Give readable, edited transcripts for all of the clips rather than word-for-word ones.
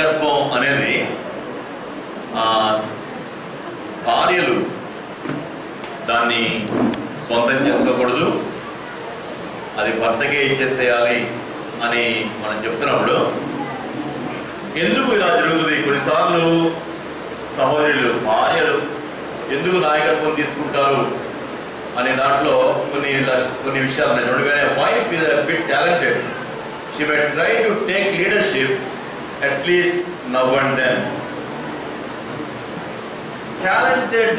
నాయకత్వం అనేది భార్యలు దాన్ని స్వంతం చేసుకోకూడదు, అది భర్తకే ఇచ్చేసేయాలి అని మనం చెప్తున్నప్పుడు ఎందుకు ఇలా జరుగుతుంది? కొన్నిసార్లు సహోదరులు భార్యలు ఎందుకు నాయకత్వం తీసుకుంటారు అనే దాంట్లో కొన్ని విషయాలు ఉన్నాయి. చూడగానే wife is a bit talented, she may try to take leadership at least now and then. Talented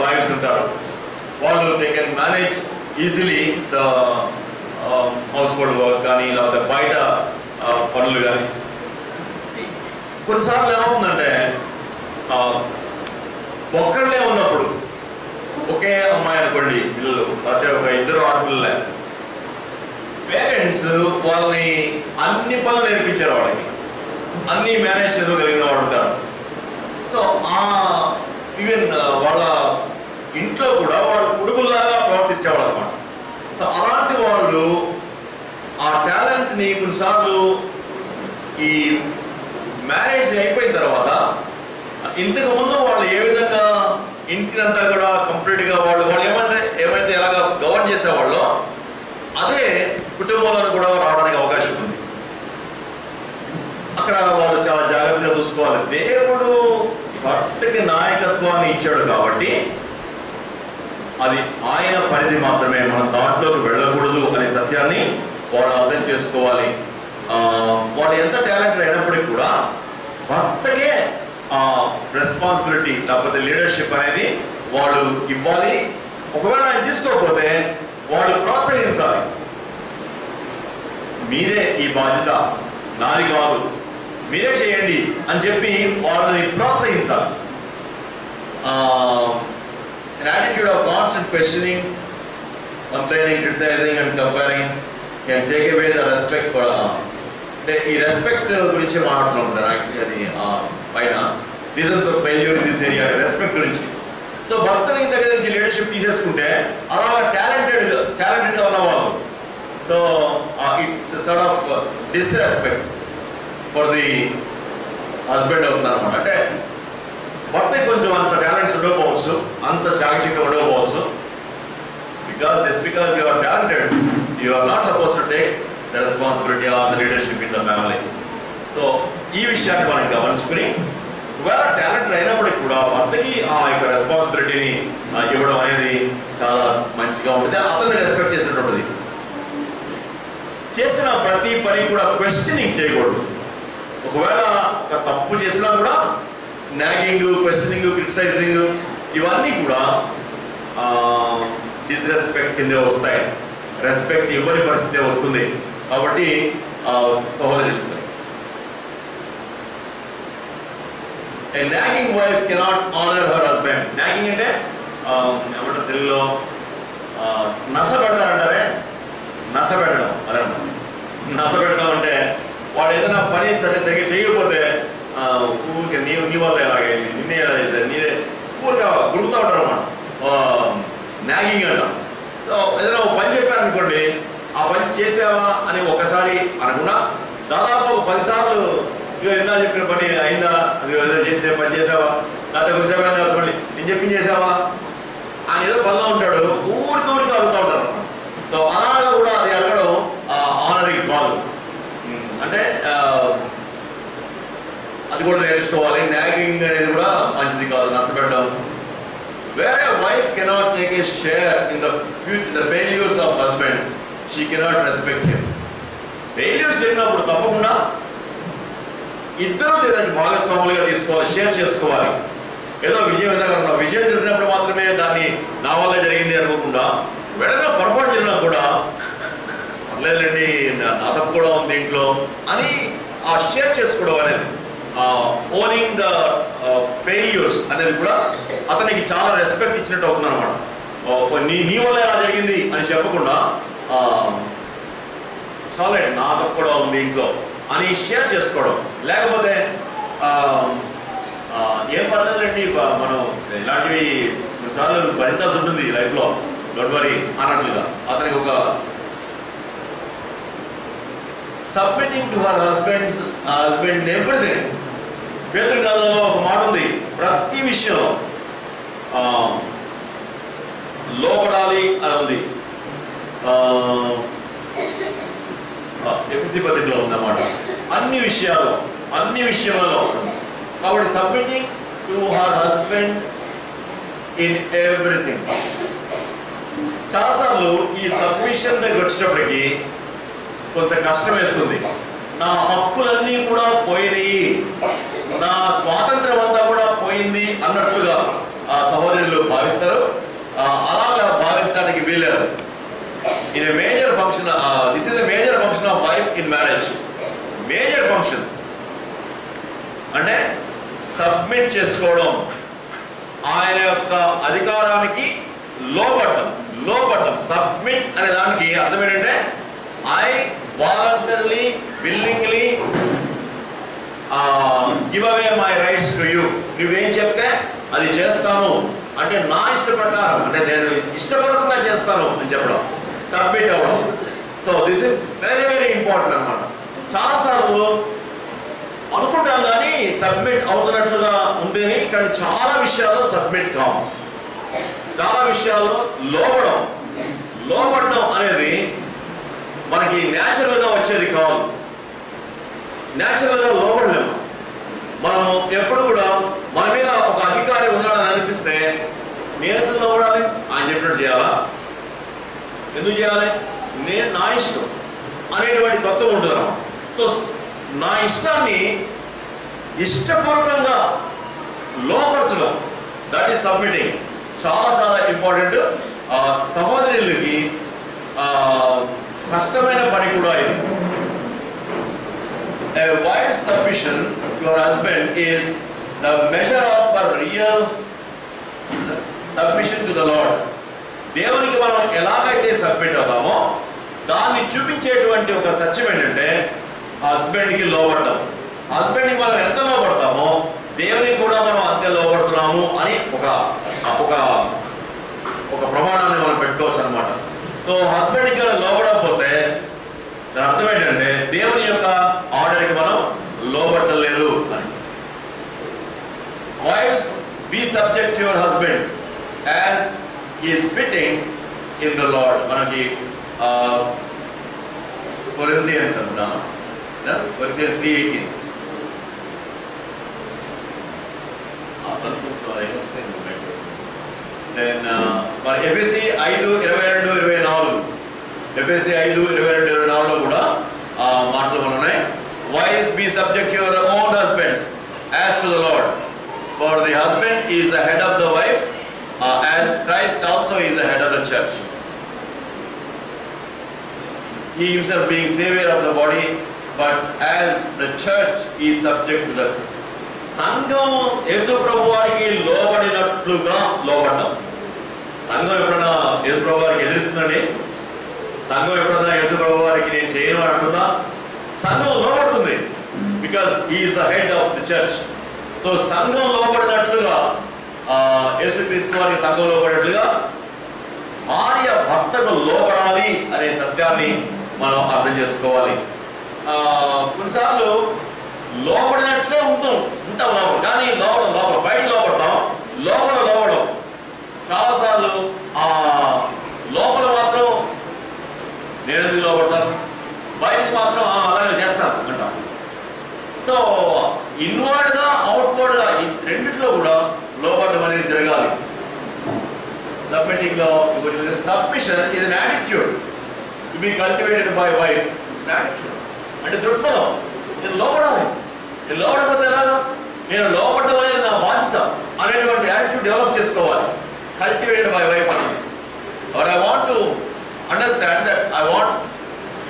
wives ఉంటారు, వాళ్ళు they can manage easily the household work కానీ లేకపోతే బయట పనులు కానీ. కొన్నిసార్లు ఏమవుతుందంటే ఒక్కళ్ళే ఉన్నప్పుడు, ఒకే అమ్మాయి అనుకోండి పిల్లలు, అదే ఒక ఇద్దరు ఆడపిల్లలే, పేరెంట్స్ వాళ్ళని అన్ని పనులు నేర్పించారు, వాళ్ళకి అన్ని మేనేజ్ చేయగలిగిన వాళ్ళు ఉంటారు. సో ఈవెన్ వాళ్ళ ఇంట్లో కూడా వాళ్ళు కొడుకుల్లాగా ప్రవర్తించేవాళ్ళు అనమాట. సో అలాంటి వాళ్ళు ఆ టాలెంట్ని కొన్నిసార్లు ఈ మ్యారేజ్ అయిపోయిన తర్వాత, ఇంతకు ముందు వాళ్ళు ఏ విధంగా ఇంటినంతా కూడా కంప్లీట్గా వాళ్ళు ఏమైతే ఎలాగ గవర్న్ చేసేవాళ్ళో అదే కుటుంబంలో కూడా రావడానికి అవకాశం ఉంది. అక్కడ వాళ్ళు చాలా జాగ్రత్తగా చూసుకోవాలి. దేవుడు భర్తకి నాయకత్వాన్ని ఇచ్చాడు కాబట్టి అది ఆయన పరిధి మాత్రమే, మనం దాంట్లోకి వెళ్ళకూడదు అనే సత్యాన్ని వాళ్ళు అర్థం చేసుకోవాలి. వాడు ఎంత టాలెంట్ అయినప్పటికీ కూడా భర్తకే రెస్పాన్సిబిలిటీ లేకపోతే లీడర్షిప్ అనేది వాళ్ళు ఇవ్వాలి. ఒకవేళ ఆయన తీసుకోకపోతే వాళ్ళు ప్రోత్సహించాలి. మీరే ఈ బాధ్యత, నాది కాదు, మీరే చేయండి అని చెప్పి వాళ్ళని ప్రోత్సహించాలి. An attitude of constant questioning, complaining, criticizing and comparing can take away the respect for అంటే ఈ రెస్పెక్ట్ గురించి మాట్లాడుతుంటారు. యాక్చువల్లీ అది పైన reasons of failure in this area, respect గురించి. సో భర్తని దగ్గర నుంచి లీడర్షిప్ తీసేసుకుంటే అలాగా టాలెంటెడ్గా ఉన్నవాళ్ళు, so it's sort of disrespect for the husband అవుతున్నారు అనమాట. అంటే భర్తకి కొంచెం అంత టాలెంట్స్ ఉండకపోవచ్చు, అంత చాకచక్యం ఉండకపోవచ్చు. Because you are talented, you are not suppose to take the responsibility of the leadership in the family. So ఈ విషయాన్ని మనం గమనించుకుని, ఒకవేళ టాలెంట్ అయినప్పటికీ కూడా భర్తకి ఆ యొక్క రెస్పాన్సిబిలిటీని ఇవ్వడం అనేది చాలా మంచిగా ఉంటుంది. అతన్ని రెస్పెక్ట్ చేసినటువంటిది. చేసిన ప్రతి పని కూడా క్వశ్చనింగ్ చేయకూడదు. ఒకవేళ ఒక తప్పు చేసినా కూడా నాగింగ్, క్వశ్చనింగ్, క్రిటిసైజింగ్ ఇవన్నీ కూడా డిస్రెస్పెక్ట్ కిందే వస్తాయి. రెస్పెక్ట్ ఇవ్వని పరిస్థితి వస్తుంది. కాబట్టి సహోదరులు, a nagging wife cannot honor her husband. Nagging అంటే ఏమంటారు తెలుగులో? నస పెడతారంటారే, నస పెట్టడం. అదనమాట నస పెట్టడం అంటే వాడు ఏదైనా పని సరిగ్గా చేయకపోతే ఊరికే నీ వల్ల ఎలాగే, నిన్నే ఎలా చేసేది, నీదే ఊరికే గురుకుతూ ఉంటారు అన్నమాట. నాగింగ్ అంటాం. సో ఏదైనా ఒక పని చెప్పారనుకోండి, ఆ పని చేసావా అని ఒకసారి అనకుండా దాదాపు ఒక 10 సార్లు ఇందా చెప్పిన పని అయిందా, అది చేసే పని చేసావా, లేకపోతే కొంచెం అనుకోండి నేను చెప్పింది చేసావా ఆయన ఏదో పనిలో ఉంటాడు, ఊరికి అడుగుతూ ఉంటారు. సో అలాగా కూడా అది అడగడం ఆనరింగ్ కాదు. అంటే అది కూడా నేర్చుకోవాలి. నాగింగ్ అనేది కూడా మంచిది కాదు, నష్టపెట్టడం. వేరే wife cannot take a share in the failures of husband, she cannot respect him. Failures జరిగినప్పుడు తప్పకుండా ఇద్దరు లేదంటే భాగస్వాములుగా తీసుకోవాలి, షేర్ చేసుకోవాలి. ఏదో విజయం జరిగినప్పుడు మాత్రమే దాన్ని నా వల్ల జరిగింది అనుకోకుండా, వెళగా పొరపాటు జరిగినా కూడా పర్లేదండి నా తప్పు కూడా ఉంది దీంట్లో అని ఆ షేర్ చేసుకోవడం అనేది, ఓనింగ్ ద ఫెయిల్యూర్స్ అనేది కూడా అతనికి చాలా రెస్పెక్ట్ ఇచ్చినట్టు అవుతుంది అనమాట. నీ వల్ల ఎలా జరిగింది అని చెప్పకుండా సాలిడ్ నా తప్పు కూడా ఉంది ఇంట్లో అని షేర్ చేసుకోవడం. లేకపోతే ఏం పర్లేదండి మనం ఇలాంటివి కొన్నిసార్లు భరించాల్సి ఉంటుంది లైఫ్లో, డోంట్ వరీ అన్నట్లుగా అతనికి ఒక submitting to her husband everything. పేతురు గ్రంథంలో ఒక మాట ఉంది, ప్రతి విషయంలో లోపడాలి అని ఉంది. ఎఫెసీ పత్రికలో ఉందన్నమాట. అన్ని విషయాలలో. కాబట్టి submitting to her husband in everything. చాలాసార్లు ఈ సబ్మిషన్ దగ్గర వచ్చేటప్పటికి కొంత కష్టం వేస్తుంది. నా హక్కులన్నీ కూడా పోయినాయి, నా స్వాతంత్రం అంతా కూడా పోయింది అన్నట్లుగా ఆ సహోదరులు భావిస్తారు. అలాగా భావించడానికి వీల్లేదు. In a major function, this is a major function of wife in marriage. Major function అంటే సబ్మిట్ చేసుకోవడం, ఆయన యొక్క అధికారానికి లోపడటం. సబ్మిట్ అనే దానికి అర్థం ఏంటంటే I voluntarily willingly give away my rights to you. నువ్వేం చెప్తే అది చేస్తాను అంటే నా ఇష్ట ప్రకారం, అంటే నేను ఇష్టపూర్వకంగా చేస్తాను అని చెప్పడం, సబ్మిట్ అవ్వడం. So this is very very important అన్నమాట. చాలాసార్లు అనుకుంటాం కానీ సబ్మిట్ అవుతున్నట్లుగా ఉంటేనే, కానీ చాలా విషయాల్లో సబ్మిట్ కావు. చాలా విషయాల్లో లోపడడం అనేది మనకి న్యాచురల్గా వచ్చేది కాదు. న్యాచురల్గా లోపడలేము. మనం ఎప్పుడు కూడా మన మీద ఒక అధికారి ఉన్నాడని అనిపిస్తే నేను ఎందుకు లోపడాలి, ఆయన చెప్పినట్టు చేయాలా, ఎందుకు చేయాలి, నేను నా ఇష్టం అనేటువంటి తత్వం ఉంటుంది అన్నమాట. సో నా ఇష్టాన్ని ఇష్టపూర్వకంగా లోపరచడం, దట్ ఈస్ సబ్మిటింగ్. చాలా చాలా ఇంపార్టెంట్. సహోదరులకి కష్టమైన పని కూడా ఇది. A wife's submission to her husband is the measure of her real submission to the Lord. దేవునికి మనం ఎలాగైతే సబ్మిట్ అవుతామో దాన్ని చూపించేటువంటి ఒక సత్యం ఏంటంటే హస్బెండ్కి లోపడతాం. హస్బెండ్కి మనం ఎంత లోపడతామో దేవునికి కూడా మనం అంతే లోపడుతున్నాము అని ఒక ప్రమాణాన్ని మనం పెట్టుకోవచ్చు అనమాట. సో హస్బెండ్కి లోపడకపోతే అర్థం ఏంటంటే దేవుని యొక్క ఆర్డర్కి మనం లోబట్టలేదు అని. Wives, be subject to your husband as he is fitting in the Lord. మనకి కొరింథియన్స్ అంటాం, కొరింథియన్స్ 3:18. దెన్ మన ఎఫెసీ 5:22-24, ఎఫెసీ 5:22-24లో కూడా మాటలు మనం ఉన్నాయి. Wives, be subject to your own husbands as to the Lord, for the husband is the head of the wife, as Christ also is the head of the church, he himself being savior of the body, but as the church is subject to the సంఘం యేసు ప్రభు వారికి లోబడినట్లుగా లోబడ్డం. సంఘం ఎప్పుడన్నా యేసు ప్రభు వారికి ఎదిరిస్తుందండి? సంఘం ఎప్పుడన్నా యేసు ప్రభు వారికి నేను చేయను అంటున్నా? సంఘం లోబడుతుంది, because he is the head of the church. సో సంఘం లోబడినట్లుగా యేసుక్రీస్తు వారికి సంఘం లోబడినట్లుగా భార్య భర్తకు లోబడాలి అనే సత్యాన్ని మనం అర్థం చేసుకోవాలి. కొన్నిసార్లు లోపడినట్లే ఉంటాం లోపల, కానీ లోపల బయట లోపడతాం, లోపడం. చాలాసార్లు లోపల మాత్రం నేను ఎందుకు లోపడతాను, బయటకు మాత్రం అలాగే చేస్తాను అంటాం. సో ఇన్వర్డ్గా అవుట్వర్డ్గా ఈ రెండిట్లో కూడా లోపడడం అనేది జరగాలి. సబ్మిటింగ్ లో submission is an attitude to be cultivated by wife. Attitude అంటే దృక్పథం. నేను లోపడాలి, నేను లోపడకపోతే ఎలాగా, నేను లోపడడం అనేది నా బాధ్యత అనేటువంటి యాటిట్యూడ్ డెవలప్ చేసుకోవాలి. కల్టివేటెడ్ బై వైఫ్ అనేది. Or I want to understand that, I want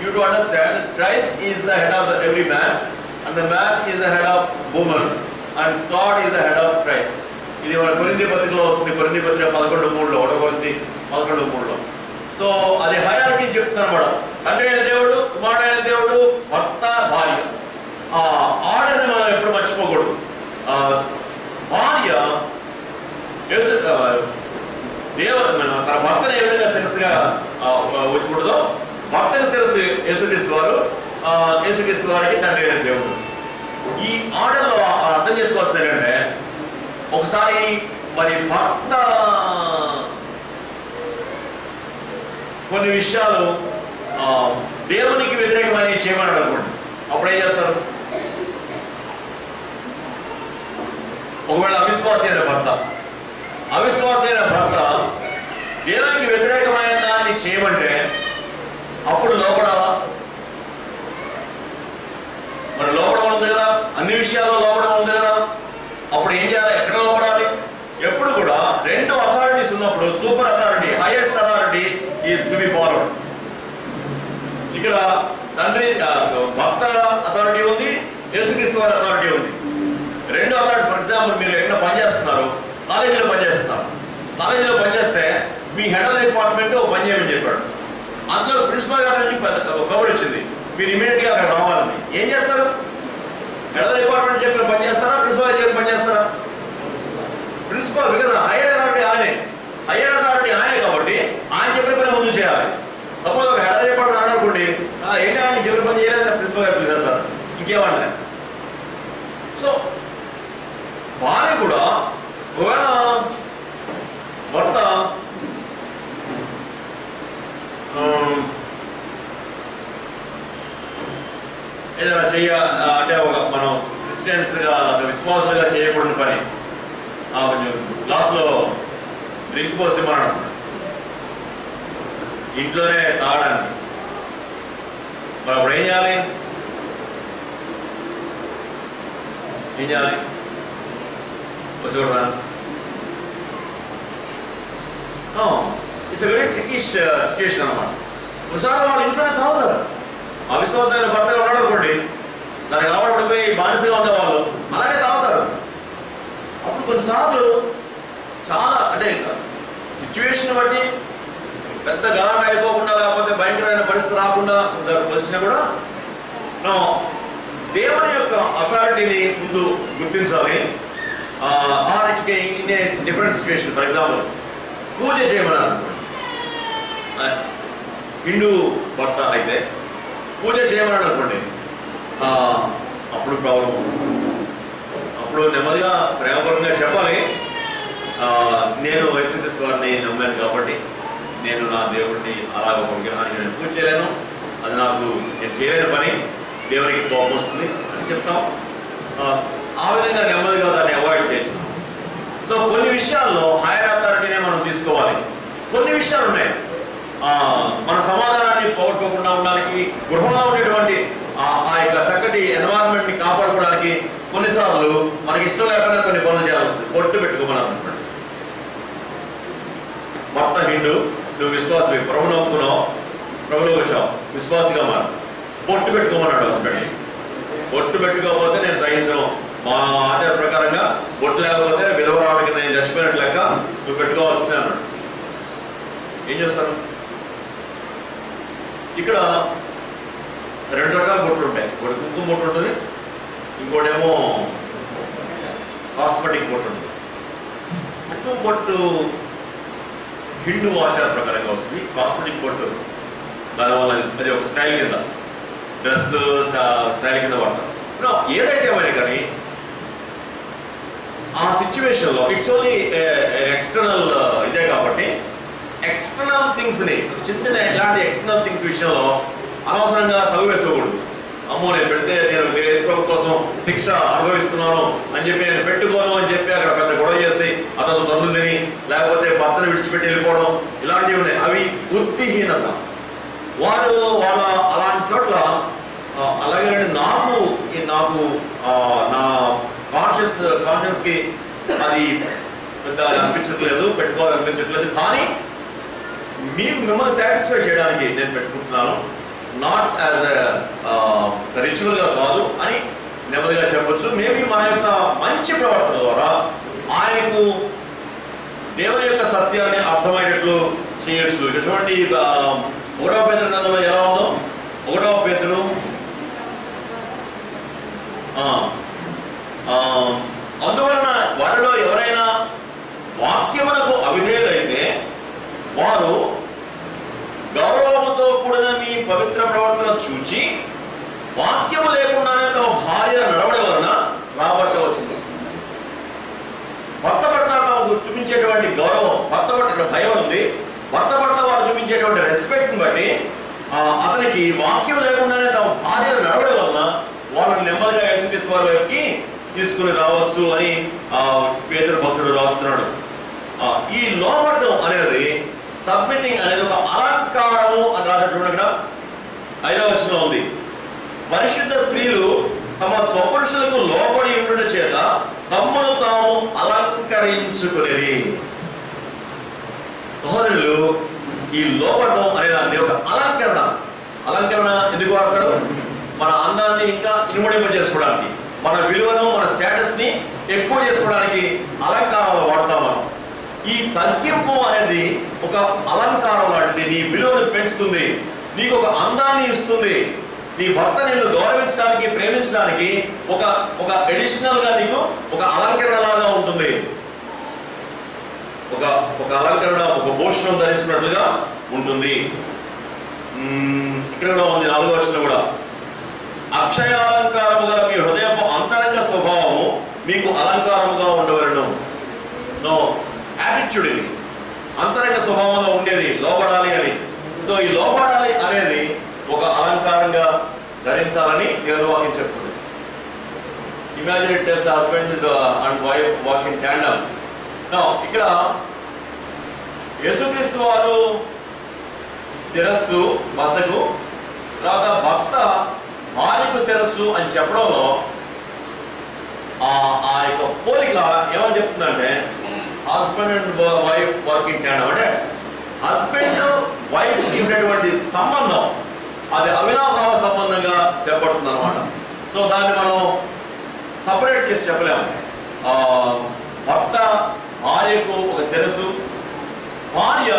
you to understand that Christ is the head of every man, and the man is the head of woman, and God is the head of Christ. ఇది మన కొరింథీ పత్రికలో వస్తుంది. కొరింథీ పత్రిక 11:3లో, 1 కొరింథీ 11:3లో. So అది hierarchy చెప్తున్నారు అన్నమాట. తండ్రి అయిన దేవుడు, కుమారుడు అయిన దేవుడు, భర్త, భార్య. ఆ ఆర్డర్ని మనం ఎప్పుడు మర్చిపోకూడదు. భార్య తన భర్తను ఏ విధంగా శిరస్సుగా వచ్చకూడదో, భర్తను శిరస్సు యేసుక్రీస్తు వారు, యేసుక్రీస్తు వారికి తండ్రి అయిన దేవుడు. ఈ ఆర్డర్లో అర్థం చేసుకోవాల్సింది ఏంటంటే, ఒకసారి మరి భర్త కొన్ని విషయాలు దేవునికి వ్యతిరేకమైన చేయమని అనుకోండి, అప్పుడు ఏం చేస్తారు? ఒకవేళ అవిశ్వాసి అయిన భర్త దేవునికి వ్యతిరేకమైన దాన్ని చేయమంటే అప్పుడు లోపడాలా? మరి లోపడం ఉంది కదా, అన్ని విషయాల్లో లోపడం ఉంది కదా, అప్పుడు ఏం చేయాలి? ఎక్కడ లోపడాలి? ఎప్పుడు కూడా రెండు అథారిటీస్ ఉన్నప్పుడు super authority, highest authority is to be followed. ఇక్కడ తండ్రి భర్త అథారిటీ ఉంది, యేసుక్రీస్తు వారి అథారిటీ ఉంది. రెండు అథారిటీ. ఫర్ ఎగ్జాంపుల్, మీరు ఎక్కడ పనిచేస్తున్నారు? కాలేజీలో పనిచేస్తే మీ హెడ్ ఆఫ్ డిపార్ట్మెంట్ పని చేయమని చెప్పాడు. అందులో ప్రిన్సిపల్ గారి నుంచి కవర్ వచ్చింది, మీరు ఇమీడియట్గా అక్కడ రావాలని. ఏం చేస్తారు? హెడ్ ఆఫ్ డిపార్ట్మెంట్ చెప్పిన పని చేస్తారా, ప్రిన్సిపల్ గారు చెప్పిన పని చేస్తారా? ప్రిన్సిపల్, బికాజ్ హైయర్ అథారిటీ ఆయనే కాబట్టి ఆయన చెప్పిన పని ముందు చేయాలి. సపోజ్ ఒక హెడ్ ఆఫ్ డిపార్ట్మెంట్ అనుకోండి, ఏంటి ఆయన చెప్పిన పని చేయలేదు, ప్రిన్సిపల్ గారు పిలిచేస్తారు, ఇంకేమన్నా. సో భార్య కూడా ఒకవేళ భర్త ఏదైనా అంటే మనం క్రిస్టియన్స్గా విశ్వాసులుగా చేయకూడని పని, కొంచెం గ్లాస్లో డ్రింక్ పోసి మనం ఇంట్లోనే తాగడానికి, మరి అప్పుడు ఏం చేయాలి? చూడరా, ఇట్స్ వెరీ ట్రికీష్ సిచ్యుయేషన్ అన్నమాట. ఒకసారి వాళ్ళు ఇంట్లోనే తాగుతారు. అవిశ్వాసమైన భర్త ఉన్నాడు అనుకోండి, దానికి అలవాటుపడిపోయి బానిసగా ఉండే వాళ్ళు అలాగే తాగుతారు. అప్పుడు కొన్నిసార్లు చాలా అంటే సిచ్యువేషన్ బట్టి పెద్ద గలాట అయిపోకుండా, లేకపోతే భయంకరమైన పరిస్థితి రాకుండా వచ్చినా కూడా దేవుని యొక్క అథారిటీని ముందు గుర్తించాలి. Different situation. ఫర్ ఎగ్జాంపుల్, పూజ చేయమన్నారు. హిందూ భర్త అయితే పూజ చేయమన్నాడు అనుకోండి, అప్పుడు ప్రాబ్లం వస్తుంది. అప్పుడు నెమ్మదిగా ప్రేమపరంగా చెప్పాలి, నేను యేసుక్రీస్తు వారిని నమ్మాను కాబట్టి నేను నా దేవుడిని అలాగ ఒక విగ్రహానికి నేను పూజ చేయలేను, అది నేను చేయలేని పని, దేవునికి కోపం వస్తుంది అని చెప్తాం. ఆ విధంగా నెమ్మదిగా దాన్ని అవాయిడ్ చేస్తున్నాం. సో కొన్ని విషయాల్లో హైయర్ అథారిటీనే మనం తీసుకోవాలి. కొన్ని విషయాలు ఉన్నాయి, మన సమాధానాన్ని పోగొట్టుకోకుండా ఉండడానికి, గృహంలో ఉండేటువంటి ఆ యొక్క చక్కటి ఎన్వైరన్మెంట్ని కాపాడుకోవడానికి కొన్నిసార్లు మనకి ఇష్టం లేకుండా కొన్ని పనులు చేయాల్సి వస్తుంది. బొట్టు పెట్టుకోమని అనుకుంటాడు. భర్త హిందూ, నువ్వు విశ్వాసవి, ప్రభువు నమ్ముకున్నావు, ప్రభులోకి వచ్చావు, విశ్వాసిగా మారు, బొట్టు పెట్టుకోమన్నాడు హస్బెండ్. బొట్టు పెట్టుకోకపోతే నేను సహించను, మా ఆచార ప్రకారంగా బొట్టు లేకపోతే విధవరాడికి నేను చచ్చిపోయినట్టు లెక్క, నువ్వు పెట్టుకోవాల్సిందే అన్నాడు. ఏం చేస్తారు? ఇక్కడ రెండు రకాల బొట్లు ఉంటాయి. ఒకటి కుంకుమ బొట్టు ఉంటుంది, ఇంకోటేమో కాస్మెటిక్ బొట్టు ఉంటుంది. కుంకుమ బొట్టు హిందూ ఆచార ప్రకారంగా వస్తుంది. కాస్మెటిక్ బొట్టు దానివల్ల అది ఒక స్టైల్ కింద, డ్రెస్ స్టైల్ కింద వాడతారు. ఏదైతే ఏమైనా కానీ ఆ సిచ్యువేషన్లో ఇట్స్ ఓన్లీ ఎక్స్టర్నల్ ఇదే కాబట్టి ఎక్స్టర్నల్ థింగ్స్ని చిన్న ఇలాంటి ఎక్స్టర్నల్ థింగ్స్ విషయంలో అనవసరంగా తగు వేసుకోకూడదు. అమ్మో నేను పెడితే నేను యేసుప్రభు కోసం శిక్ష అనుభవిస్తున్నాను అని చెప్పి నేను పెట్టుకోను అని చెప్పి అక్కడ పెద్ద గొడవ చేసి అతను తల్లుని లేకపోతే భర్తను విడిచిపెట్టి వెళ్ళిపోవడం ఇలాంటివి ఉన్నాయి. అవి బుద్ధిహీనత. వారు వాళ్ళ అలాంటి చోట్ల అలాగే నాకు నా కాన్షియస్కి అది పెద్ద అనిపించట్లేదు, పెట్టుకోవాలనిపించట్లేదు, కానీ మిమ్మల్ని సాటిస్ఫై చేయడానికి నేను పెట్టుకుంటున్నాను, నాట్ యాజ్ రిచువల్గా కాదు అని నెమ్మదిగా చెప్పొచ్చు. మేబీ మన యొక్క మంచి ప్రవర్తన ద్వారా ఆయనకు దేవుని యొక్క సత్యాన్ని అర్థమయ్యేటట్లు చేయొచ్చు. ఎటువంటి 1వ పేతురు గ్రంథంలో ఎలా ఉందో, 1వ పేతురు అందువలన వారిలో ఎవరైనా వాక్యమునకు అవిధేయులైతే వారు గౌరవముతో కూడిన మీ పవిత్ర ప్రవర్తన చూచి ఉన్నటువంటి రెస్పెక్ట్ని బట్టి అతనికి వాక్యం లేకుండానే తమ భార్యలు నడవడం వలన వాళ్ళని నెమ్మదిగా యేసుక్రీస్తు వారి వైపుకి తీసుకుని రావచ్చు అని పేతురు భక్తుడు రాస్తున్నాడు. ఈ లోబడడం అనేది, సబ్మిటింగ్ అనేది ఒక అలంకారము అని రాసినటువంటి అక్కడ 5వ వచనంలో ఉంది. పరిశుద్ధ స్త్రీలు తమ స్వపురుషులకు లోబడి ఉండడం చేత తమ్మును తాము అలంకరించుకునేది. సహోదరులు, ఈ లోబడడం అనేదాన్ని ఒక అలంకరణ. అలంకరణ ఎందుకు వాడతాడు? మన అందాన్ని ఇంకా ఇనుమడింప చేసుకోవడానికి, మన విలువను, మన స్టేటస్ ని ఎక్కువ చేసుకోవడానికి అలంకారాలు వాడతాం మనం. ఈ తగ్గింపు అనేది ఒక అలంకారం లాంటిది. నీ విలువను పెంచుతుంది, నీకు ఒక అందాన్ని ఇస్తుంది. నీ భర్త నిన్ను గౌరవించడానికి, ప్రేమించడానికి ఒక అడిషనల్ గా నీకు ఒక అలంకరణ లాగా ఉంటుంది. ఒక అలంకరణ, ఒక భూషణం ధరించినట్లుగా ఉంటుంది. ఇక్కడ కూడా ఉంది 4వ వచనం కూడా. అక్షయాలంకారము గల మీ హృదయపు అంతరంగ స్వభావము మీకు అలంకారముగా ఉండవలను. నో యాటిట్యూడ్, ఇది అంతరంగ స్వభావంలో ఉండేది లోబడాలి అని. సో ఈ లోబడాలి అనేది ఒక అలంకారంగా ధరించాలని దేవుని వాక్యం చెప్తుంది. Imagine it the husband and wife walk in tandem. ఇక్కడ యేసుక్రీస్తు వారు శిరస్సు భర్తకు, తర్వాత భర్త భార్యకు శిరస్సు అని చెప్పడంలో ఆ యొక్క పోలిక ఏమని చెప్తుందంటే, husband and wife working tandem అంటే హస్బెండ్ వైఫ్ ఉన్నటువంటి సంబంధం అది అవినాభావ సంబంధంగా చెప్పబడుతుంది అనమాట. సో దాన్ని మనం సపరేట్ చేసి చెప్పలేము. భర్త భార్యకు ఒక శిరస్సు, భార్య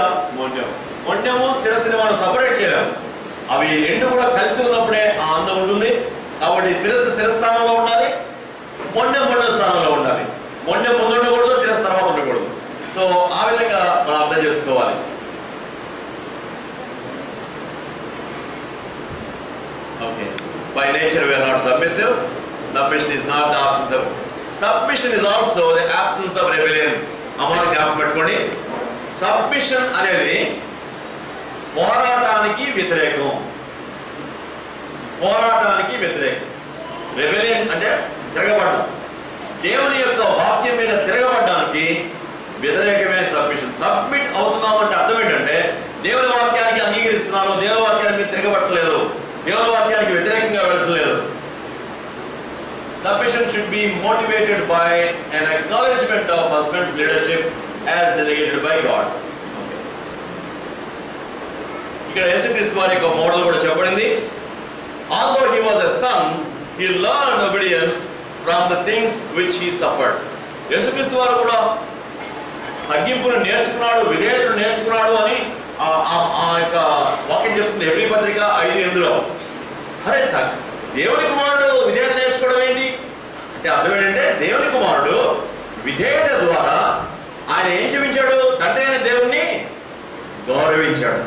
మొండెము శిరస్సుని మనం సపరేట్ చేయలేము. అవి రెండు కూడా కలిసి ఉన్నప్పుడే ఆ అందం ఉంటుంది. కాబట్టి శిరస్సు శిరస్థానంలో ఉండాలి, మొండెం స్థానంలో ఉండాలి. మొండెం ముందు ఉండకూడదు, శిరస్సు తర్వాత ఉండకూడదు. సో ఆ విధంగా మనం అర్థం చేసుకోవాలి. Okay. By nature we are not submissive. Submission is not the absence of. Submission is also the absence of rebellion. అమ్మని జ్ఞాపకం పెట్టుకోండి. సబ్మిషన్ అనేది పోరాటానికి వ్యతిరేకం. పోరాటానికి వ్యతిరేకం. రెబెలియన్ అంటే తిరగబడ్డం. దేవుని యొక్క వాక్యం మీద తిరగబడ్డానికి వ్యతిరేకమే సబ్మిషన్. సబ్మిట్ అవుతున్నామంటే అర్థం ఏంటంటే దేవుని వాక్యానికి అంగీకరిస్తున్నాను, దేవుని వాక్యానికి మీరు తిరగబట్టలేదు, దేవుని వాక్యానికి వ్యతిరేకంగా వెళ్ళట్లేదు. Submission should be motivated by an acknowledgement of husband's leadership as delegated by God. ఇక్కడ యేసుక్రీస్తు వారి యొక్క మోడల్ కూడా చెప్పబడింది. Although he was a son, he learned obedience from the things which he suffered. యేసుక్రీస్తు వారు కూడా తగ్గింపును నేర్చుకున్నాడు, విధేయతను నేర్చుకున్నాడు అని ఆ యొక్క వాక్యం చెప్తుంది. హెబ్రీ పత్రిక 5:8. అరే దేవుని కుమారుడు విధేయత నేర్చుకోవడం ఏంటి అంటే అర్థం ఏంటంటే, దేవుని కుమారుడు విధేయత ద్వారా ఆయన ఏం చూపించాడు? తండ్రి అయిన దేవుణ్ణి గౌరవించాడు.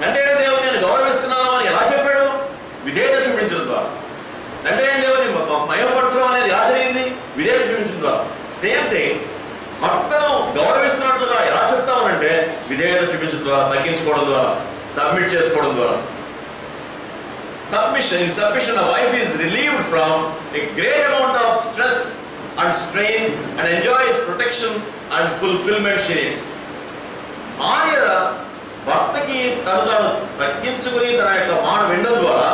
తండ్రి అయిన దేవుని నేను గౌరవిస్తున్నాను అని ఎలా చెప్పాడు? విధేయత చూపించడం ద్వారా. తండ్రి అయిన దేవుని మయంపరచడం అనేది ఎలా జరిగింది? విధేయత చూపించడం ద్వారా. సేమ్ థింగ్, భర్తను గౌరవిస్తున్నట్లుగా ఎలా చెప్తామనంటే విధేయత చూపించడం ద్వారా, తగ్గించుకోవడం ద్వారా, సబ్మిట్ చేసుకోవడం ద్వారా. Submission, in submission, a wife is relieved from a great amount of stress and strain and enjoys protection and fulfillment she needs. భార్య భర్తకి తను తగ్గించుకుని తన యొక్క మాట వినడం ద్వారా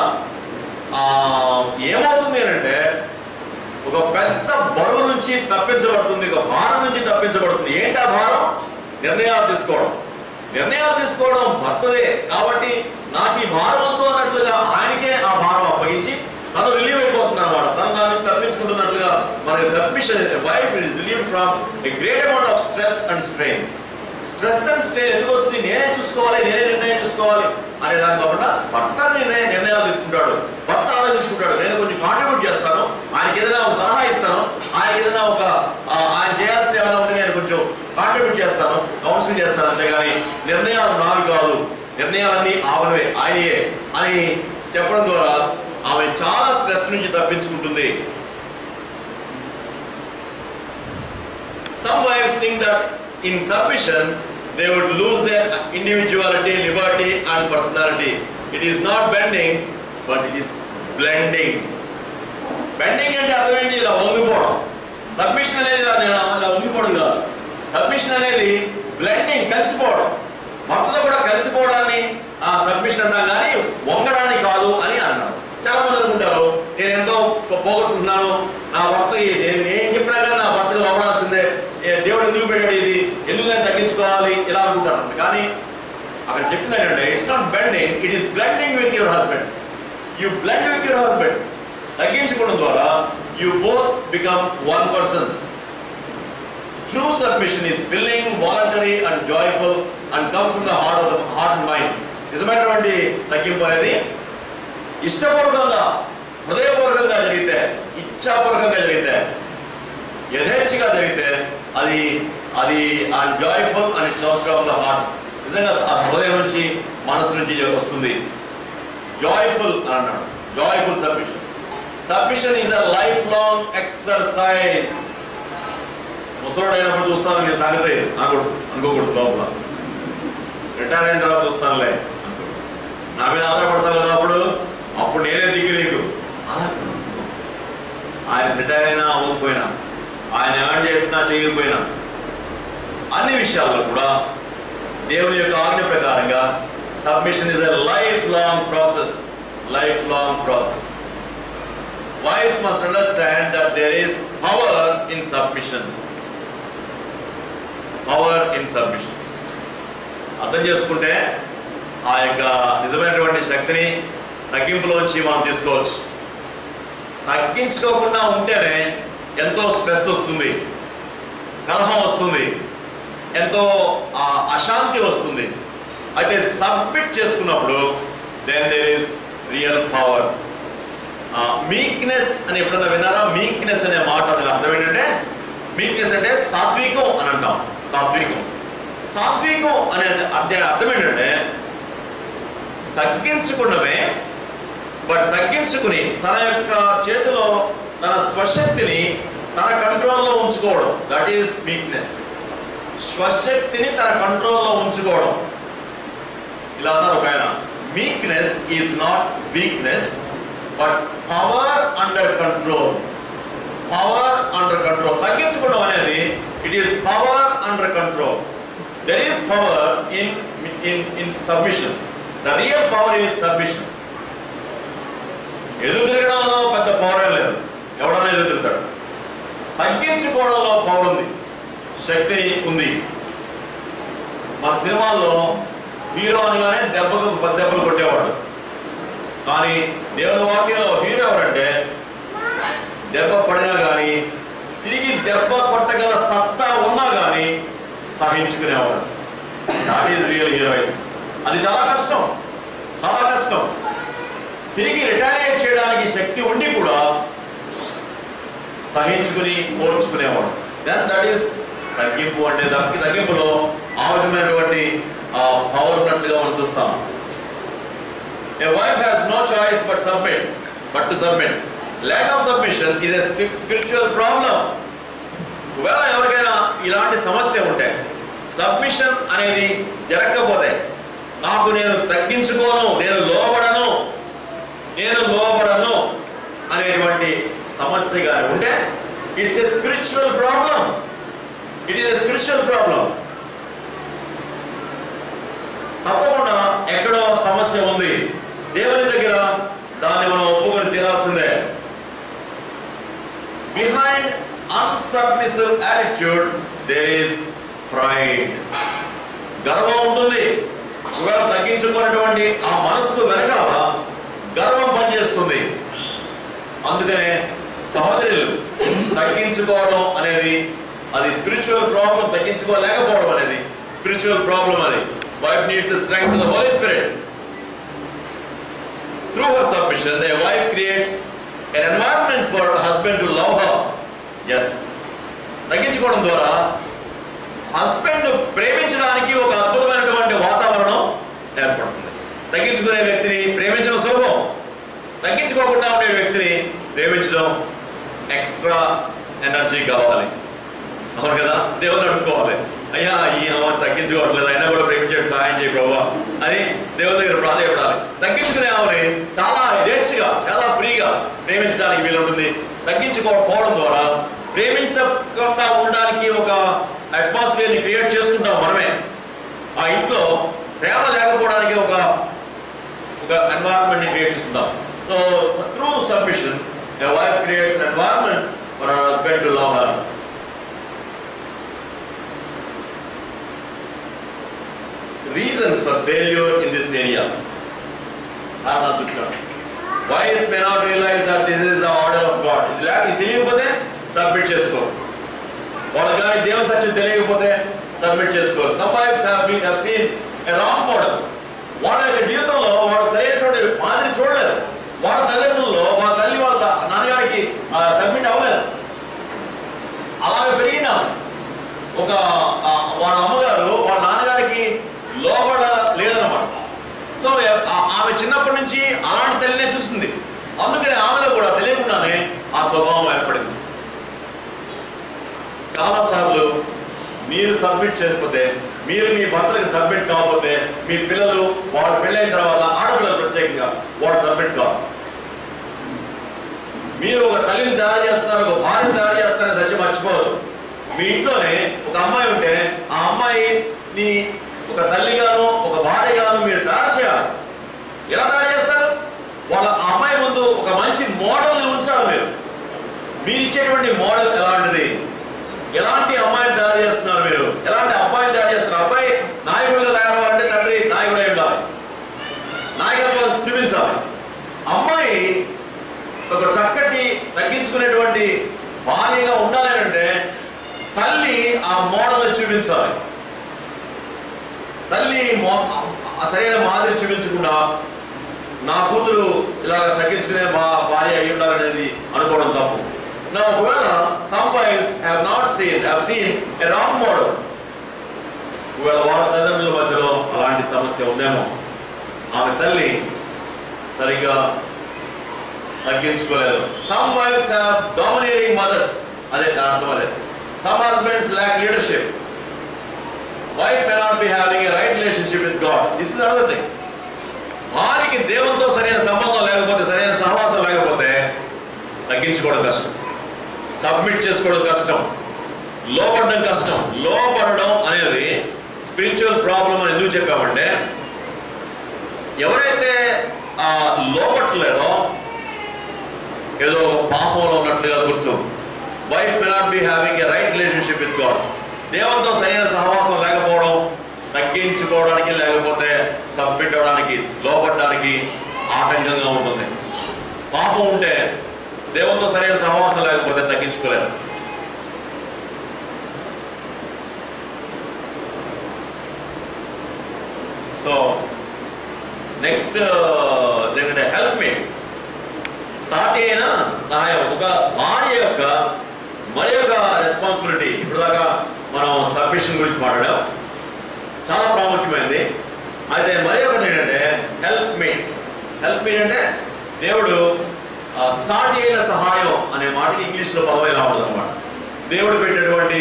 ఏమవుతుంది అంటే ఒక పెద్ద బరువు నుంచి తప్పించబడుతుంది, ఒక భారం నుంచి తప్పించబడుతుంది. ఏంటి ఆ భారం? నిర్ణయాలు తీసుకోవడం. నిర్ణయాలు తీసుకోవడం భర్తదే. కాబట్టి నాకు ఈ భారం వద్దు అన్నట్లుగా ఆయనకే ఆ భారం అప్పగించి తను రిలీవ్ అయిపోతుంది అనమాట. తను దాన్ని తప్పించుకుంటున్నట్లుగా మనకి submission. Wife is relieved from a great amount of stress and strain. Stress and strain ఎందుకు వస్తుంది? నేనే చూసుకోవాలి, నేనే నిర్ణయం చూసుకోవాలి అనే దాని కాకుండా భర్త నిర్ణయాలు తీసుకుంటాడు, భర్త ఆలోచించుకుంటాడు. నేను కొంచెం కాంట్రిబ్యూట్ చేస్తాను, ఆయనకి ఏదైనా ఒక సలహా ఇస్తాను, ఆయనకి ఏదైనా ఆయన చేయాల్సింది ఏమైనా ఉంటే నేను కొంచెం కాంట్రిబ్యూట్ చేస్తాను, కౌన్సిలింగ్ చేస్తాను. అంతేగాని నిర్ణయాలు నావి కాదు, నిర్ణయాలన్నీ ఆమెవే, ఆయనయే అని చెప్పడం ద్వారా ఆమె చాలా స్ట్రెస్ నుంచి తప్పించుకుంటుంది. Some wives think that in submission they would lose their individuality, liberty and personality. It is not bending, but it is blending. Bending అంటే అర్థం ఏంటి? ఇలా వంగిపోవడం. సబ్మిషన్ అనేది అలా వంగిపోవడం కాదు. సబ్మిషన్ అనేది బ్లెండింగ్, కలిసిపోవడం. భర్తలో కూడా కలిసిపోవడాన్ని సబ్మిషన్ అంటాం, కానీ వంగడానికి కాదు అని అన్నాడు. చాలా మంది అనుకుంటారు, నేను ఎంతో పోగొట్టుకుంటున్నాను, నా భర్త నేను చెప్పినా కానీ నా భర్తకు లోపడాల్సిందే, దేవుడు ఎందుకు పెట్టాడు, ఇది ఎందుకు నేను తగ్గించుకోవాలి, ఇలా అనుకుంటారు. కానీ అక్కడ చెప్పింది ఏంటంటే, it's not bending, it is blending with your husband. You blend with your husband. తగ్గించుకోవడం ద్వారా you both become one person. True submission is willing, voluntary and joyful and comes from the heart and mind. నిజమైనటువంటి తగ్గింపు అనేది ఇష్టపూర్వకంగా, హృదయపూర్వకంగా జరిగితే, ఇచ్ఛాపూర్వకంగా జరిగితే, యథేచ్ఛగా జరిగితే అది అది joyful and it comes from the heart. నిజంగా ఆ హృదయం నుంచి, మనసు నుంచి వస్తుంది. జాయ్ఫుల్ అని అన్నాడు. Joyful submission. Submission is a life long exercise. ముసలోడు అయినప్పుడు చూస్తాను నేను సంగతి అనుకోకూడదు. లోపల రిటైర్ అయిన తర్వాత చూస్తానులే, నా మీద ఆధారపడతాను కదా, అప్పుడు నేనే దిగి నీకు. ఆయన రిటైర్ అయినా అవ్వకపోయినా, ఆయన ఎర్న్ చేసినా చేయకపోయినా, అన్ని విషయాల్లో కూడా దేవుని యొక్క ఆజ్ఞ ప్రకారంగా submission is a life long process. Life long process. Wives must understand that there is power in submission. Power in submission. అర్థం చేసుకుంటే ఆ యొక్క నిజమైనటువంటి శక్తిని తగ్గింపులోంచి మనం తీసుకోవచ్చు. తగ్గించుకోకుండా ఉంటేనే ఎంతో స్ట్రెస్ వస్తుంది, కలహం వస్తుంది, ఎంతో అశాంతి వస్తుంది. అయితే సబ్మిట్ చేసుకున్నప్పుడు then there is real power. Meekness అని ఎప్పుడన్నా విన్నారా? మీక్నెస్ అనే మాట అర్థం ఏంటంటే, మీక్నెస్ అంటే సాత్వికం అని అంటాం. సాత్వికం. సాత్వికం అనే అర్థం ఏంటంటే తగ్గించుకున్నవే, బట్ తగ్గించుకుని తన యొక్క చేతిలో తన స్వశక్తిని తన కంట్రోల్లో ఉంచుకోవడం. That is weakness. స్వశక్తిని తన కంట్రోల్లో ఉంచుకోవడం. ఇలా అన్నారు ఒక ఆయన, meekness is not weakness but power under control. Power under control. తగ్గించుకోవడం అనేది it is power under control. There is power in submission. The real power is submission. ఎదురు తిరగడంలో పెద్ద పవర్ లేదు, ఎవడన్నా ఎదురు తిరుగుతాడు. తగ్గించుకోవడంలో పవర్ ఉంది, శక్తి ఉంది. మన సినిమాల్లో హీరో అనగానే దెబ్బకు 10 దెబ్బలు కొట్టేవాడు. కానీ దేవుని వాక్యంలో హీరో ఎవరంటే దెబ్బ పడినా కానీ, తిరిగి దెబ్బ కొట్టగల సత్తా ఉన్నా కానీ సహించుకునేవాడు. That is real heroism. అది చాలా కష్టం, చాలా కష్టం. తిరిగి రిటైర్ చేయడానికి శక్తి ఉండి కూడా సహించుకుని ఓర్చుకునేవాడు. దట్ ఈస్ తగ్గింపు. అంటే తగ్గింపులో ఆ విధమైనటువంటి పవర్ ఉన్నట్టుగా మనం చూస్తాం. A wife has no choice but to submit. Lack of submission is a spiritual problem. ఒకవేళ ఎవరికైనా ఇలాంటి సమస్య ఉంటే, సబ్మిషన్ అనేది జరగకపోతే, నాకు నేను తగ్గించుకోను, నేను లోబడను అనేటువంటి సమస్యగా ఉంటే, it's a spiritual problem. It is a spiritual problem. తప్పకుండా ఎక్కడో సమస్య ఉంది. దేవుని దగ్గర దాన్ని మనం ఒప్పుకొని తీరాల్సిందే. Behind unsubmissive attitude there is pride. గర్వం ఉంటుంది. ఒకవేళ తగ్గించుకున్నటువంటి ఆ మనస్సు వెనకాల గర్వం పనిచేస్తుంది. అందుకనే సహోదరులు, తగ్గించుకోవడం అనేది అది స్పిరిచువల్ ప్రాబ్లం. తగ్గించుకోలేకపోవడం అనేది స్పిరిచువల్ ప్రాబ్లం. అది wife needs the strength of the Holy Spirit. Through her submission, the wife creates an environment for her husband to love her. Yes. తగ్గించుకోవడం ద్వారా హస్బెండ్ ప్రేమించడానికి ఒక అద్భుతమైనటువంటి వాతావరణం ఏర్పడుతుంది. తగ్గించుకునే వ్యక్తిని ప్రేమించడం సులభం. తగ్గించుకోకుండా ఉండే వ్యక్తిని ప్రేమించడం ఎక్స్ట్రా ఎనర్జీ కావాలి. అవును కదా? దేవుని అడుక్కోవాలి. అయ్యా ఈ ఆమె తగ్గించుకోవట్లేదు, అయినా కూడా ప్రేమించేట్టు సహాయం చేయ ప్రభువా అని దేవుని దగ్గర ప్రాధాన్యపడాలి. తగ్గించుకునే ఆమెని చాలా యథేచ్ఛగా, చాలా ఫ్రీగా ప్రేమించడానికి వీలుంటుంది. తగ్గించుకోకపోవడం ద్వారా ప్రేమించకుండా ఉండడానికి ఒక అట్మాస్ఫియర్ని క్రియేట్ చేసుకుంటాం మనమే. ఆ ఇంట్లో ప్రేమ లేకపోవడానికి ఒక ఎన్వైరన్మెంట్ని క్రియేట్ చేసుకుంటాం. So through submission a wife creates an environment for her husband to love her. Reasons for failure in this area are not clear. Wives may not realize that this is the order of God. ఇది తెలియకపోతే submit చేసుకో. వాళ్ళకి కానీ దేవుని సత్యం తెలియకపోతే submit చేసుకో. Some wives have seen a wrong model. వాళ్ళ యొక్క జీవితంలో వాడు సరైనటువంటి మాదిరి చూడలేదు. వాళ్ళ తల్లిదండ్రుల్లో వాళ్ళ తల్లి వాళ్ళ నాన్నగారికి సబ్మిట్ అవ్వలేదు. అలాగే పెరిగిన ఒక వాళ్ళ అమ్మగారు వాళ్ళ నాన్నగారికి లోబడ లేదన్నమాట. సో ఆమె చిన్నప్పటి నుంచి అలాంటి తల్లినే చూస్తుంది. అందుకని ఆమెలో కూడా తెలియకుండానే ఆ స్వభావం ఏర్పడింది. చాలాసార్లు మీరు సబ్మిట్ చేయకపోతే, మీరు మీ భర్తలకు సబ్మిట్ కాకపోతే మీ పిల్లలు వాళ్ళ పెళ్ళైన తర్వాత, ఆడపిల్లలు ప్రత్యేకంగా వాళ్ళు సబ్మిట్ కాదు. మీరు ఒక తల్లిని తయారు చేస్తున్నారు, ఒక భార్యను తయారు చేస్తున్నారని సత్యం మర్చిపోదు. మీ ఇంట్లోనే ఒక అమ్మాయి ఉంటే ఆ అమ్మాయిని ఒక తల్లిగాను ఒక భార్యగాను మీరు తయారు చేయాలి. ఎలా తయారు చేస్తారు? వాళ్ళ అమ్మాయి ముందు ఒక మంచి మోడల్ని ఉంచాలి. మీరు ఇచ్చేటువంటి మోడల్ ఎలాంటిది? ఎలాంటి అమ్మాయిని తయారు చేస్తున్నారు మీరు? ఎలాంటి అబ్బాయిని తయారు చేస్తున్నారు? అబ్బాయి నాయకుడిగా తయారవ్వాలంటే తండ్రి నాయకుడే ఉండాలి, నాయకత్వం చూపించాలి. అమ్మాయి ఒక చక్కటి తగ్గించుకునేటువంటి భార్యగా ఉండాలి అంటే తల్లి ఆ మోడల్ని చూపించాలి. తల్లి సరైన మాదిరి చూపించకుండా నా కూతురు ఇలా తగ్గించుకునే భార్య అయి ఉండాలనేది అనుకోవడం తప్పు. Now, ఒకవేళ some wives have seen a wrong model. ఒకవేళ వాళ్ళ తల్లిదండ్రుల మధ్యలో అలాంటి సమస్య ఉందేమో, ఆమె తల్లి సరిగ్గా తగ్గించుకోలేదు. Some wives have domineering mothers. అదే అర్థం. అదే some husbands lack leadership. Wife may not be having a right relationship with God. This is another thing. వారికి దేవునితో సరైన సంబంధం లేకపోతే, సరైన సహవాసం లేకపోతే తగ్గించుకోవడం కష్టం, సబ్మిట్ చేసుకోవడం కష్టం, లోపడడం కష్టం. లోపడడం అనేది స్పిరిచువల్ ప్రాబ్లం అని ఎందుకు చెప్పామంటే, ఎవరైతే లోపట్లేదో ఏదో ఒక పాపంలో ఉన్నట్లుగా గుర్తు. Wife may not be having a right relationship with God. దేవునితో సరైన సహవాసం లేకపోవడం తగ్గించుకోవడానికి, లేకపోతే సబ్మిట్ అవ్వడానికి, లోపడడానికి ఆటంకంగా ఉంటుంది. పాపం ఉంటే దేవునితో సరైన సహవాసం లేకపోతే తగ్గించుకోలేరు. సో నెక్స్ట్ ఏంటంటే హెల్ప్ మీ. సాటి అయిన సహాయం. ఒక భార్య యొక్క మరి ఒక రెస్పాన్సిబిలిటీ. ఇప్పుడు దాకా మనం సబ్మిషన్ గురించి మాట్లాడాం, చాలా ప్రాముఖ్యమైనది. అయితే మరి ఒకటి ఏంటంటే హెల్ప్ మీట్. హెల్ప్ మీట్ అంటే దేవుడు సాటి అయిన సహాయం అనే మాటకి ఇంగ్లీష్లో పదవి ఎలా ఉంటుంది అనమాట. దేవుడు ఇచ్చినటువంటి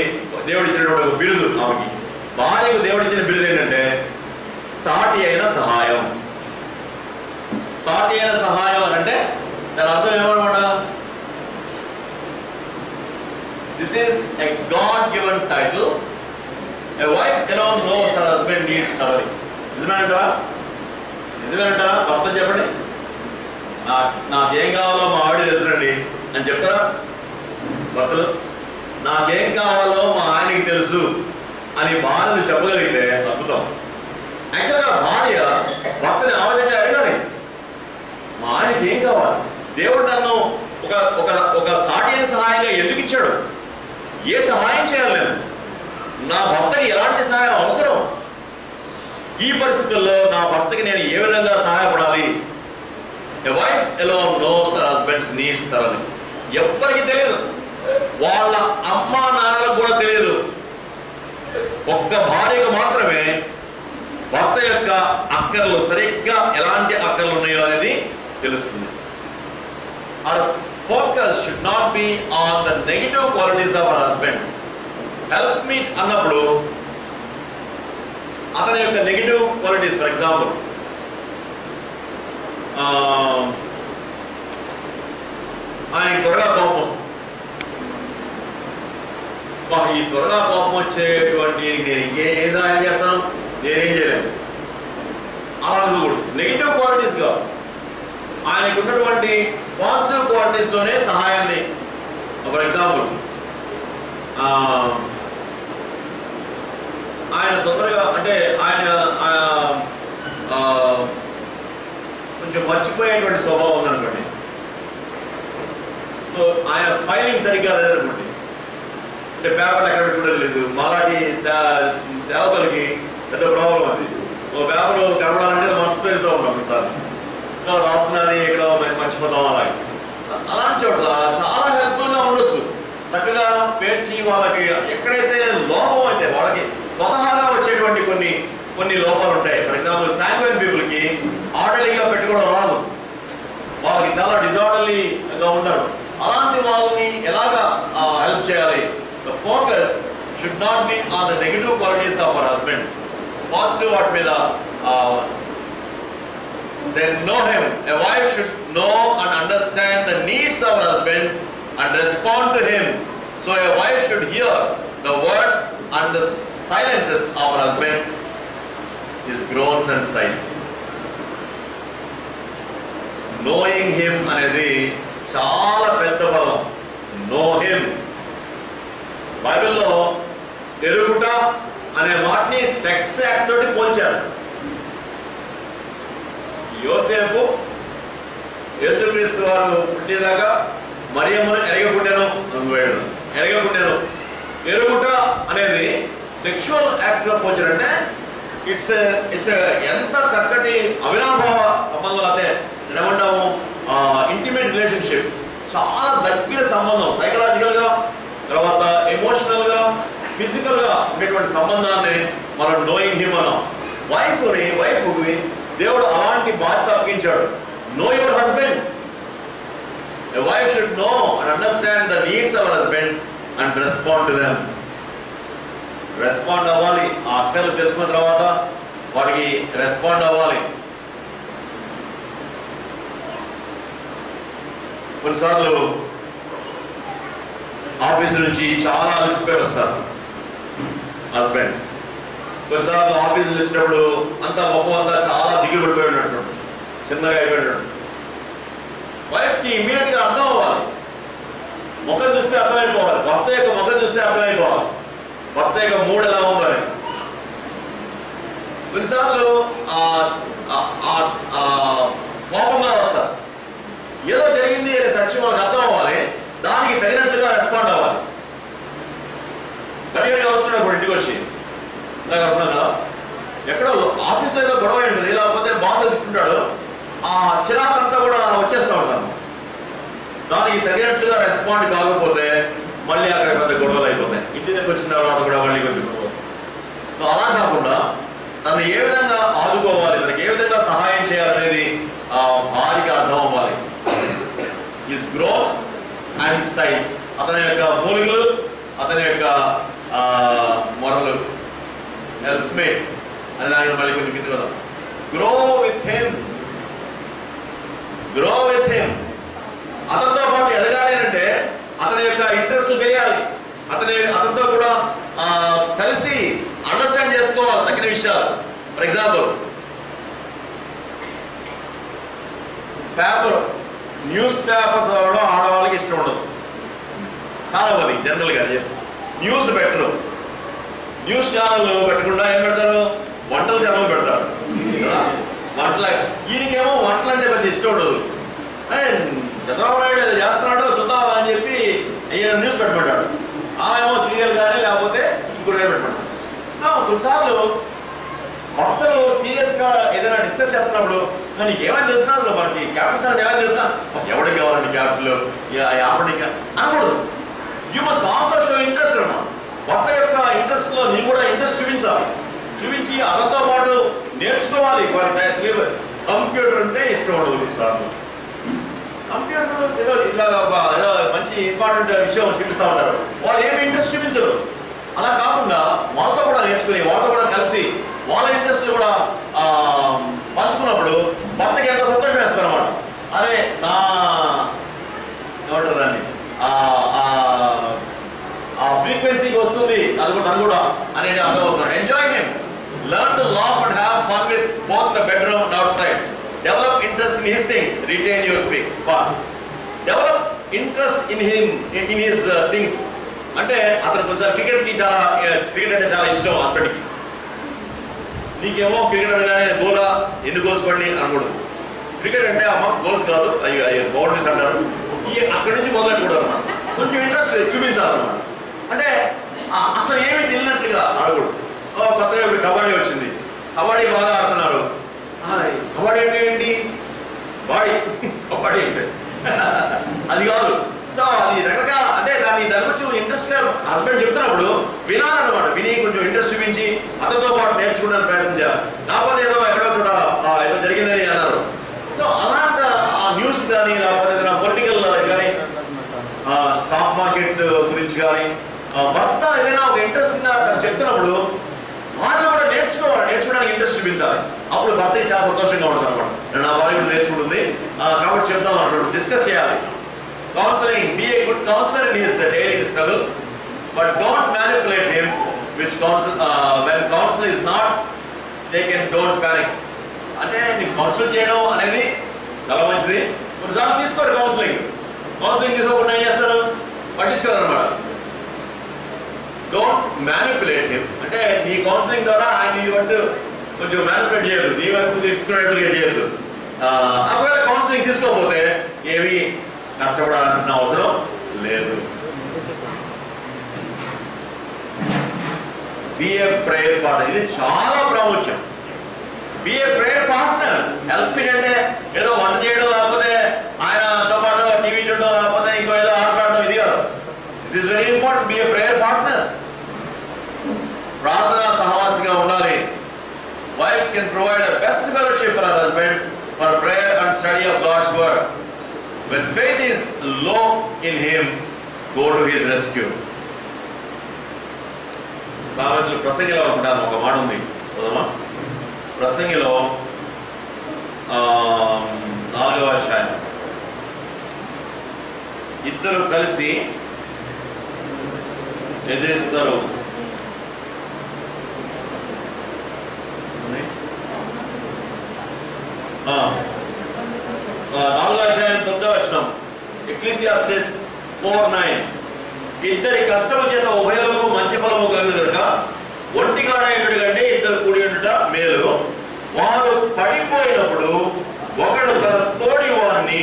ఒక బిరుదు ఆమెకి. భార్యకు దేవుడు ఇచ్చిన బిరుదు ఏంటంటే సాటి అయిన సహాయం. సాటి అయిన సహాయం అని అంటే దాని అర్థం ఏమన్నమాట? This is a god given title. A wife alone knows her husband needs thoroughly. నిజమేనంటారా? నిజమేనంటారా? అర్థం చెప్పండి. నాకేం కావాలో మా ఆవిడ తెలుసునండి అని చెప్తారా భర్తలు? నాకేం కావాలో మా ఆయనకి తెలుసు అని భార్యలు చెప్పగలిగితే అద్భుతం. యాక్చువల్గా భార్య భర్తని ఆ విధంగా అడగాలి, మా ఆయనకి ఏం కావాలి, దేవుడు నన్ను ఒక సాటి అయిన సహాయంగా ఎందుకు ఇచ్చాడు, ఏ సహాయం చేయాలి, నేను నా భర్తకి ఎలాంటి సహాయం అవసరం, ఈ పరిస్థితుల్లో నా భర్తకి నేను ఏ విధంగా సహాయపడాలి. A wife alone knows her husband's needs thoroughly. ఎవ్వరికి తెలియదు, వాళ్ళ అమ్మా నాన్నలకు కూడా తెలియదు. ఒక్క భార్యకు మాత్రమే భర్త యొక్క అక్కర్లు, సరిగ్గా ఎలాంటి అక్కర్లు ఉన్నాయో అనేది తెలుస్తుంది. Our focus should not be on the negative qualities of our husband. Help me అన్నప్పుడు అతని యొక్క నెగిటివ్ క్వాలిటీస్. ఫర్ ఎగ్జాంపుల్, ఆయన త్వరగా కోపం వస్తుంది. ఈ త్వరగా కోపం వచ్చేటువంటి నేను ఏం సహాయం చేస్తాను, నేనేం చేయలేను. అలా కూడా నెగిటివ్ క్వాలిటీస్గా ఆయనకు ఉన్నటువంటి పాజిటివ్ క్వాలిటీస్లోనే సహాయాన్ని. ఫర్ ఎగ్జాంపుల్, ఆయన తొందరగా అంటే ఆయన కొంచెం మర్చిపోయేటువంటి స్వభావం ఉందనుకోండి. సో ఆయన ఫైలింగ్ సరిగ్గా లేదనుకోండి, అంటే పేపర్లు ఎక్కడ పెట్టుకోవడం లేదు. మాలాంటి సేవకులకి పెద్ద ప్రాబ్లం అది. ఓ పేపర్ కనపడాలంటే మొత్తం వెళ్తూ ఉంటాం సార్, రాసుకున్నది ఎక్కడో మర్చిపోతాం. అలాంటి చోట్ల చాలా హెల్ప్ఫుల్గా ఉండొచ్చు. చక్కగా పేర్చి వాళ్ళకి ఎక్కడైతే లోపం అయితే వాళ్ళకి స్వతహాగా వచ్చేటువంటి కొన్ని లోపాలు ఉంటాయి. ఫర్ ఎగ్జాంపుల్, శాంగ్వైన్ పీపుల్కి ఆర్డర్లీగా పెట్టుకోవడం రాదు, వాళ్ళకి చాలా డిజార్డర్లీగా ఉంటారు. అలాంటి వాళ్ళని ఎలాగా హెల్ప్ చేయాలి? The focus should not be on the negative qualities of our husband. Positive వాటి మీద. Then know him. A wife should know and understand the needs of her husband and respond to him. So a wife should hear the words and the silences of her husband, his groans and sighs. Knowing him అనేది చాలా పెద్ద పదం. Know him. బైబిల్లో ఎరుగుట అనే మాటని sex act తోటి పోల్చారు. యోసేపు యేసుక్రీస్తు వారు పుట్టేదాకా మరియమ్మను ఎరగకుండాను. ఎరుగుట అనేది సెక్షువల్ యాక్ట్ లో పోల్చారంటే ఇట్స్ ఎంత చక్కటి అవినాభావ సంబంధం. అయితే ఏమంటాము, ఇంటిమేట్ రిలేషన్షిప్, చాలా దగ్గర సంబంధం. సైకలాజికల్ గా, తర్వాత ఎమోషనల్ గా, ఫిజికల్ గా ఉండేటువంటి సంబంధాన్ని మనం నోయింగ్ హిమ్ అన్నాం. వైఫ్కి దేవుడు అలాంటి బాధ్యత అప్పగించాడు. Know your husband. A wife should know and understand the needs of her husband and respond to them. Respond అవ్వాలి. ఆ అక్కలు తెలుసుకున్న తర్వాత వాటికి రెస్పాండ్ అవ్వాలి. కొన్నిసార్లు ఆఫీస్ నుంచి చాలా అలసిపోయి వస్తారు హస్బెండ్. కొన్నిసార్లు ఆఫీస్ నుంచి వచ్చినప్పుడు అంతా ముఖం అంతా చాలా దిగులు పడిపోయి ఉన్నట్టు, చిన్నగా అయిపోయినట్టు. వైఫ్కి ఇమీడియట్గా అర్థం అవ్వాలి. ముఖం చూస్తే అర్థమైపోవాలి. భర్త యొక్క ముఖం చూస్తే అర్థమైపోవాలి భర్త యొక్క మూడు ఎలా ఉందని. కొన్నిసార్లు కోపంగా వస్తారు. ఏదో జరిగింది అనే సత్యం వాళ్ళకి అర్థం అవ్వాలి. దానికి తగినట్లుగా రెస్పాండ్ అవ్వాలి. గట్టిగా వస్తున్నాడు ఇంటికి వచ్చి, ఇందాక అనుకున్నా కదా, ఎక్కడో ఆఫీస్లో ఏదో గొడవ ఉంటుంది, లేకపోతే బాస్ తింటున్నాడు, ఆ చిరాకంతా కూడా వచ్చేస్తూ ఉంటాను. దానికి తగినట్లుగా రెస్పాండ్ కాకపోతే మళ్ళీ అక్కడ పెద్ద గొడవలు అయిపోతాయి. ఇంటి దగ్గర వచ్చిన తర్వాత కూడా మళ్ళీ కొంచెం గొడవ. అలా కాకుండా తను ఏ విధంగా ఆదుకోవాలి, తనకి ఏ విధంగా సహాయం చేయాలనేది భార్యకి అర్థం అవ్వాలి. హిస్ గ్రోత్స్ అండ్ సైజ్, అతని యొక్క మూలికలు, అతని యొక్క మొరలు, హెల్ప్మేట్ అని దానికి మళ్ళీ కొంచెం కింద కదా. Grow with him. అతనితో పాటు ఎదగాలి అంటే అతని యొక్క ఇంట్రెస్ట్ తెలియాలి. అతనితో కూడా కలిసి అండర్స్టాండ్ చేసుకోవాలి తగిన విషయాలు. ఫర్ ఎగ్జాంపుల్, న్యూస్ పేపర్స్ చదవడం ఆడవాళ్ళకి ఇష్టం ఉండదు. చాలా మంది జనరల్గా న్యూస్ పెట్టరు. న్యూస్ ఛానల్ పెట్టకుండా ఏం పెడతారు, వంటల ఛానల్ పెడతారు కదా. ఈయనకేమో వంటలు అంటే పెద్ద ఇష్టం ఉండదు. చంద్రబాబు నాయుడు ఏదో చేస్తున్నాడో చూద్దామా అని చెప్పి ఈయన న్యూస్ పెట్టమంటాడు. ఆమెమో సీరియల్ కానీ లేకపోతే ఇంకోటి పెట్టమంటాడు. కొన్నిసార్లు భర్తలు సీరియస్గా ఏదైనా డిస్కస్ చేస్తున్నప్పుడు నీకు ఏమైనా తెలిసినా అసలు మనకి క్యాపిటల్ సార్ ఏమైనా తెలిసినా ఎవరికి కావాలండి క్యాపిటల్ ఆపడానికి అనకూడదు. You must also show interest అన్నమాట. భర్త యొక్క ఇంట్రెస్ట్లో నీకు కూడా ఇంట్రెస్ట్ చూపించి అతనితో పాటు నేర్చుకోవాలి. కంప్యూటర్ అంటే ఇష్టం ఉండదు సార్. కంప్యూటర్ ఏదో మంచి ఇంపార్టెంట్ విషయం చూపిస్తూ ఉంటారు, వాళ్ళు ఏమి ఇంట్రెస్ట్ చూపించరు. అలా కాకుండా వాళ్ళతో కూడా నేర్చుకుని వాళ్ళతో కూడా కలిసి వాళ్ళ interest in his things, retain your speak. But develop interest in him, in his things. అంటే అతను కొంచెం క్రికెట్ అంటే చాలా ఇష్టం అతడికి. నీకేమో క్రికెట్ అనగానే గోలా ఎన్ని గోల్స్ పడి అనకూడదు. క్రికెట్ అంటే అమ్మ గోల్స్ కాదు, అవి బౌండరీస్ అంటారు. అక్కడి నుంచి మొదలెట్టకూడదు అన్నమాట. కొంచెం ఇంట్రెస్ట్ చూపించాలన్నమాట. అంటే అసలు ఏమీ తెలియనట్లుగా ఆడకూడదు. కొత్తగా ఇప్పుడు కబడ్డీ వచ్చింది, కబడ్డీ బాగా ఆడుతున్నారు. కబడ్డీ అంటే ఏంటి? బాడీ కబడ్డీ అంటే అది కాదు. సో అది రకరకాల అంటే దాని గురించి ఇంట్రెస్ట్ హస్బెండ్ చెప్తున్నప్పుడు వినాలన్నమాట. విని కొంచెం ఇంట్రెస్ట్ చూపించి అతనితో పాటు నేర్చుకోవడానికి ప్రయత్నించాలి. కాకపోతే ఏదో ఎక్కడో చోట ఏదో జరిగిందని అన్నారు. సో అలాంటి న్యూస్ కానీ లేకపోతే ఏదైనా పొలిటికల్ కానీ స్టాక్ మార్కెట్ గురించి కానీ భర్త ఏదైనా ఒక ఇంట్రెస్ట్ చెప్తున్నప్పుడు వాళ్ళు కూడా నేర్చుకోవడానికి ఇంట్రెస్ట్ చూపించాలి. అప్పుడు భర్తకి చాలా సంతోషంగా ఉంటుంది అనమాట. నా భార్య కూడా నేర్చుకుంటుంది కాబట్టి చెప్తాం అంటాడు. డిస్కస్ చేయాలి. Counseling, be a good counselor in his daily struggles, but don't manipulate him. When counsel is not taken, don't panic. అంటే నీకు కౌన్సిల్ చేయడం అనేది చాలా మంచిది. కొన్నిసార్లు తీసుకోరు కౌన్సిలింగ్ తీసుకోకుండా ఏం చేస్తారు? పట్టించుకోరు అనమాట. Don't manipulate him. అంటే నీ కౌన్సిలింగ్ ద్వారా ఆయన నీ వంటి కొంచెం మ్యానిపులేట్ చేయదు, నీ వైపు తిప్పుకునేట్లుగా చేయదు. ఒకవేళ కౌన్సిలింగ్ తీసుకోకపోతే ఏమి కష్టపడాల్సిన అవసరం లేదు. బి ఏ ప్రేయర్ పార్ట్నర్, ఇది చాలా ప్రాముఖ్యం. Be a prayer partner. Helping అంటే ఏదో వంట చేయడం, లేకపోతే ఆయనతో పాటు టీవీ చూడడం, లేకపోతే ఇంకో ఏదో ఆటలాడడం, ఇది కాదు. This is very important. Be a prayer partner. ప్రార్థనా సహవాసిగా ఉండాలి. Wife can provide the best fellowship for her husband for prayer and study of God's word. When faith is low in him, go to his rescue. సామెతలు ప్రసంగిలో ఉంటాను ఒక మాట ఉంది చదవమా. ప్రసంగిలో 4వ అధ్యాయం. ఇద్దరు కలిసి ఎదిరిస్తారు. 4వ అధ్యాయం 9వ వచనం. ఎక్లీసియాస్టిస్ 4:9. ఇద్దరి కష్టము చేత ఉభయులకు మంచి ఫలము కలుగును గనుక ఒంటిగాడైనడు కంటే ఇద్దరు కూడి ఉండుట మేలు. వారు పడిపోయినప్పుడు ఒకడు తన తోడి వారిని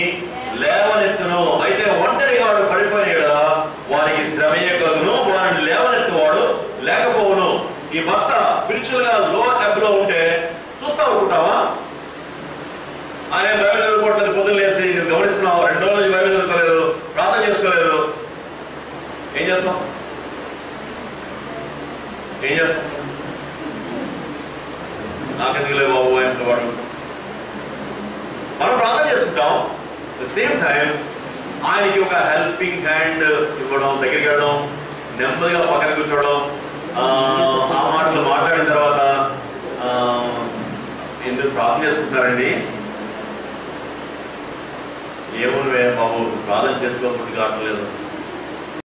లేవనెత్తును. అయితే ఒంటరిగాడు పడిపోయిన వారికి శ్రమయే కలుగును, వారిని లేవనెత్తువాడు లేకపోవును. ఈ భర్త స్పిరిచువల్ గా లో ఎబ్లో ఉంటే చూస్తా అనుకుంటావా? ఆయన బైబిల్ చదువుకోవట్లేదు, పొద్దున్న లేసి నువ్వు గమనిస్తున్నావు, 2 రోజులు బైబిల్ చదువుకోలేదు, ప్రార్థన చేసుకోలేదు, ఏం చేస్తాం? నాకెందుకు లేదు బాబు ఆయనతో పాటు మనం ప్రార్థన చేసుకుంటాం. ద సేమ్ టైం ఆయనకి ఒక హెల్పింగ్ హ్యాండ్ ఇవ్వడం, దగ్గరికి వెళ్ళడం, నెమ్మదిగా పక్కన కూర్చోవడం, ఆ మాటలు మాట్లాడిన తర్వాత ఎందుకు ప్రార్థన చేసుకుంటున్నారండి? ఏమో బాబు ప్రార్థన చేసుకోకపోతే కావట్లేదు.